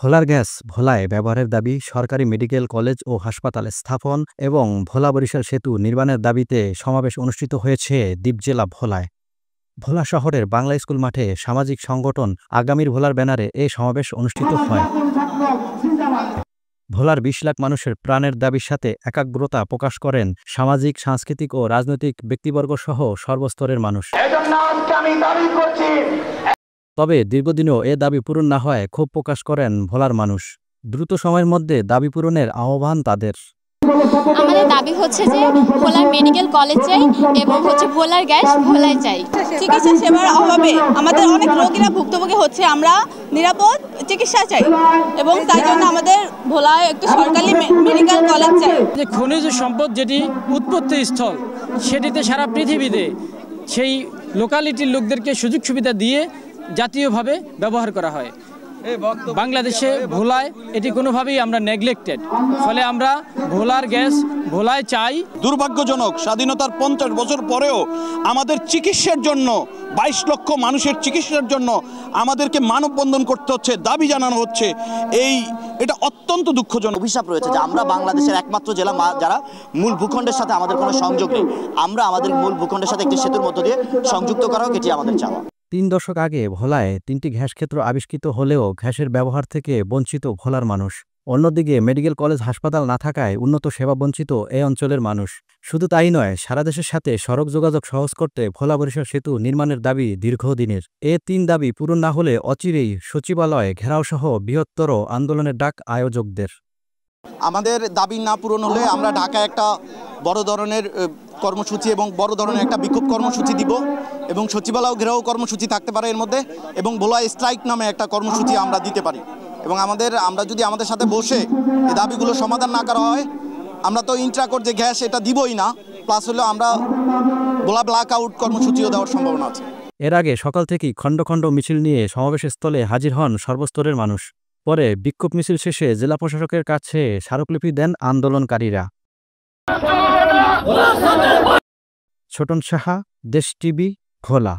ভোলার গ্যাস ভোলায় ব্যবহারের দাবি, সরকারি মেডিকেল কলেজ ও হাসপাতাল স্থাপন এবং ভোলা-বরিশাল সেতু নির্মাণের দাবিতে সমাবেশ অনুষ্ঠিত হয়েছে দ্বীপ জেলা ভোলায়। ভোলা শহরের বাংলা স্কুল মাঠে সামাজিক সংগঠন আগামীর ভোলার ব্যানারে এ সমাবেশ অনুষ্ঠিত হয়। ভোলার ২০ লাখ মানুষের প্রাণের দাবির সাথে একাগ্রতা প্রকাশ করেন সামাজিক, সাংস্কৃতিক ও রাজনৈতিক ব্যক্তিবর্গসহ সর্বস্তরের মানুষ। তবে দীর্ঘদিনও এ দাবি পূরণ না হওয়ায় ক্ষোভ প্রকাশ করেন ভোলার মানুষ। দ্রুত সময়ের মধ্যে দাবি পূরণের আহ্বান তাদের। আমাদের দাবি হচ্ছে যে ভোলার মেডিকেল কলেজ চাই এবং ভোলার গ্যাস ভোলায় চাই। চিকিৎসা সেবার অভাবে আমাদের অনেক রোগীরা ভুক্তভোগী হচ্ছে। আমরা নিরাপদ চিকিৎসা চাই এবং তাই জন্য আমাদের ভোলায় একটি সরকারি মেডিকেল কলেজ চাই। যে খনিজ সম্পদ যেটি উৎপত্তি স্থল, সেটিতে সারা পৃথিবীতে সেই লোকালিটির লোকদেরকে সুযোগ সুবিধা দিয়ে জাতীয়ভাবে ব্যবহার করা হয়। বাংলাদেশে ভোলায় এটি কোনোভাবেই আমরা নেগলেক্টেড, ফলে আমরা ভোলার গ্যাস ভোলায় চাই। দুর্ভাগ্যজনক, স্বাধীনতার 50 বছর পরেও আমাদের চিকিৎসার জন্য 22 লক্ষ মানুষের চিকিৎসার জন্য আমাদেরকে মানববন্ধন করতে হচ্ছে, দাবি জানানো হচ্ছে। এটা অত্যন্ত দুঃখজনক। অভিশাপ রয়েছে যে আমরা বাংলাদেশের একমাত্র জেলা যারা মূল ভূখণ্ডের সাথে আমাদের কোনো সংযোগ নেই। আমরা আমাদের মূল ভূখণ্ডের সাথে একটি সেতুর মধ্য দিয়ে সংযুক্ত করা হোক, এটি আমাদের চাওয়া। ৩ দশক আগে ভোলায় ৩টি গ্যাস ক্ষেত্র আবিষ্কৃত হলেও গ্যাসের ব্যবহার থেকে বঞ্চিত ভোলার মানুষ। অন্যদিকে মেডিকেল কলেজ হাসপাতাল না থাকায় উন্নত সেবা বঞ্চিত এই অঞ্চলের মানুষ। শুধু তাই নয়, সারা দেশের সাথে সড়ক যোগাযোগ সহজ করতে ভোলা-বরিশাল সেতু নির্মাণের দাবি দীর্ঘদিনের। এ ৩ দাবি পূরণ না হলে অচিরেই সচিবালয় ঘেরাওসহ বৃহত্তর আন্দোলনের ডাক আয়োজকদের। আমাদের দাবি না পূরণ হলে আমরা ঢাকায় একটা বড় ধরনের কর্মসূচি এবং বড় ধরনের একটা বিক্ষোভ কর্মসূচি দিব এবং সচিবালয় ঘেরাও কর্মসূচি থাকতে পারে এর মধ্যে, এবং ভোলা স্ট্রাইক নামে একটা কর্মসূচি আমরা দিতে পারি। এবং আমরা যদি আমাদের সাথে বসে এই দাবিগুলো সমাধান না করা হয়, আমরা তো ইন্ট্রাকোর্ট যে গ্যাস এটা দিবই না, প্লাস হলেও আমরা ভোলা ব্ল্যাক আউট কর্মসূচিও দেওয়ার সম্ভাবনা আছে। এর আগে সকাল থেকেই খণ্ড খণ্ড মিছিল নিয়ে সমাবেশের স্থলে হাজির হন সর্বস্তরের মানুষ। পরে বিক্ষোভ মিছিল শেষে জেলা প্রশাসকের কাছে স্মারকলিপি দেন আন্দোলনকারীরা। ছোটন সাহা, দেশ টিভি, ভোলা।